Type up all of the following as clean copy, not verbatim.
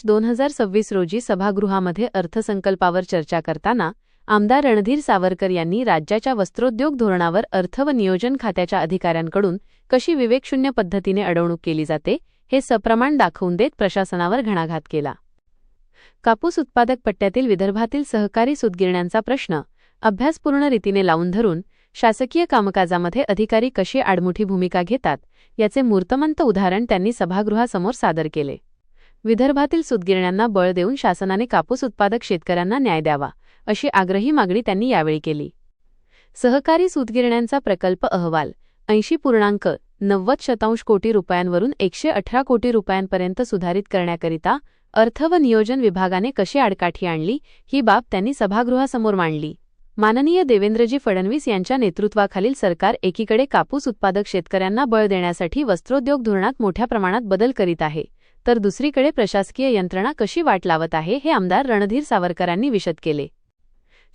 2026 रोजी सभागृहामध्ये अर्थसंकल्पावर चर्चा करताना आमदार रणधीर सावरकर यांनी राज्याच्या वस्त्रोद्योग धोरणावर अर्थ व नियोजन खात्याच्या अधिकाऱ्यांकडून कशी विवेकशून्य पद्धतीने अडवणूक केली जाते हे सप्रमाण दाखवून देत प्रशासनावर घणाघात केला। कापूस उत्पादक पट्ट्यातील विदर्भातील सहकारी सूतगिरण्यांचा प्रश्न अभ्यासपूर्ण रीतीने लावून धरून शासकीय कामकाजामध्ये अधिकारी कशी आडमुठी भूमिका घेतात याचे मूर्तमंत उदाहरण त्यांनी सभागृहासमोर सादर केले। विदर्भातील सूतगिरण्यांना बळ देऊन शासनाने कापूस उत्पादक शेतकऱ्यांना न्याय द्यावा अशी आग्रही मागणी त्यांनी यावेळी केली। सहकारी सूतगिरण्यांचा प्रकल्प अहवाल 80.90 कोटी रुपयांवरून 118 कोटी रुपयांपर्यंत सुधारित करण्याकरिता अर्थ व नियोजन विभागाने कशी आडकाठी आणली ही बाब त्यांनी सभागृहासमोर मांडली। माननीय देवेंद्रजी फडणवीस यांच्या नेतृत्वाखालील सरकार एकीकडे कापूस उत्पादक शेतकऱ्यांना बळ देण्यासाठी वस्त्रोद्योग धोरणात मोठ्या प्रमाणात बदल करीत आहे, तर दुसरीकडे प्रशासकीय यंत्रणा कशी वाट लावत आहे हे आमदार रणधीर सावरकरांनी विशद केले।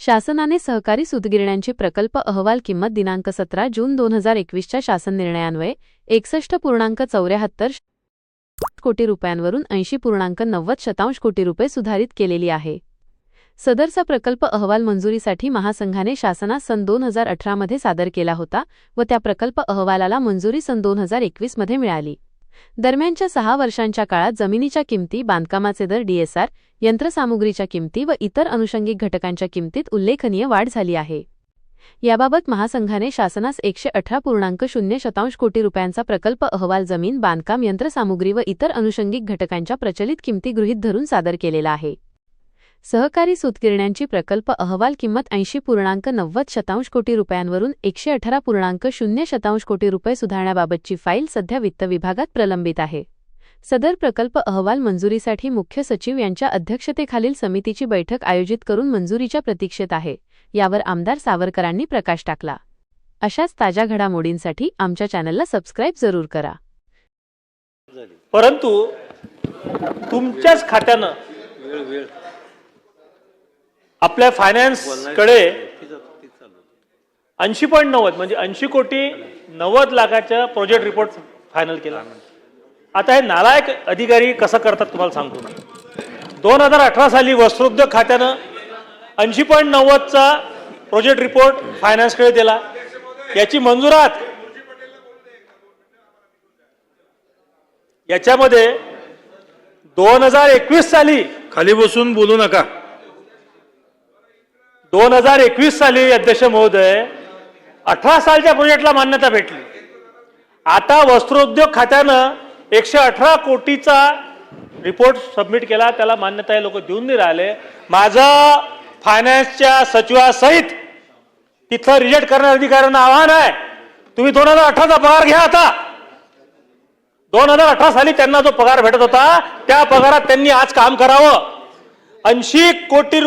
शासनाने सहकारी सूतगिरण्यांची प्रकल्प अहवाल किंमत दिनांक 17 जून 2021च्या शासन निर्णयान्वये 61.74 कोटी रुपयांवरून 80.90 कोटी रुपये सुधारित केलेली आहे। सदरचा प्रकल्प अहवाल मंजुरीसाठी महासंघाने शासनास सन 2018 मध्ये सादर केला होता व त्या प्रकल्प अहवालाला मंजुरी सन 2021 मध्ये मिळाली। दरम्यानच्या 6 वर्षांच्या काळात जमिनीच्या किमती, बांधकामाचे दर, डीएसआर, यंत्रसामुग्रीच्या किमती व इतर अनुषंगिक घटकांच्या किमतीत उल्लेखनीय वाढ झाली आहे। याबाबत महासंघाने शासनास 118.00 कोटी रुपयांचा प्रकल्प अहवाल जमीन, बांधकाम, यंत्रसामुग्री व इतर अनुषंगिक घटकांच्या प्रचलित किमती गृहीत धरून सादर केलेला आहे। सहकारी सूतगिरण्यांची प्रकल्प अहवाल किंमत 80.90 कोटी रुपयांवरून 118.00 कोटी रुपये सुधारण्याबाबतची फाईल सध्या वित्त विभागात प्रलंबित आहे। सदर प्रकल्प अहवाल मंजुरीसाठी मुख्य सचिव यांच्या अध्यक्षतेखालील समितीची बैठक आयोजित करून मंजुरीच्या प्रतीक्षेत आहे, यावर आमदार सावरकरांनी प्रकाश टाकला। अशाच ताज्या घडामोडींसाठी आमच्या चॅनलला सबस्क्राईब जरूर करा। परंतु तुमच्याच खात्यानं आपल्या फायनान्स कडे 80.90 म्हणजे 80 कोटी 90 लाखाचा प्रोजेक्ट रिपोर्ट फायनल केला। आता हे नालायक अधिकारी कसं करतात तुम्हाला सांगतो मी। 2018 साली वस्त्रोद्योग खात्यानं 80.90 चा प्रोजेक्ट रिपोर्ट फायनान्स कडे दिला, याची मंजुरात याच्यामध्ये 2021 साली खाली बसून बोलू नका। 2021 साली अध्यक्ष महोदय 18 सालच्या प्रोजेक्टला मान्यता भेटली। आता वस्त्रोद्योग खात्यानं 118 कोटीचा रिपोर्ट सबमिट केला, त्याला मान्यता हे लोक देऊन नाही राहिले। माझं फायनान्सच्या सचिवासहित तिथं रिजेक्ट करण्याच्या अधिकाऱ्यांना आव्हान आहे, तुम्ही 2018 चा पगार घ्या। आता 2018 साली त्यांना जो पगार भेटत होता त्या पगारात त्यांनी आज काम करावं। 80 कोटी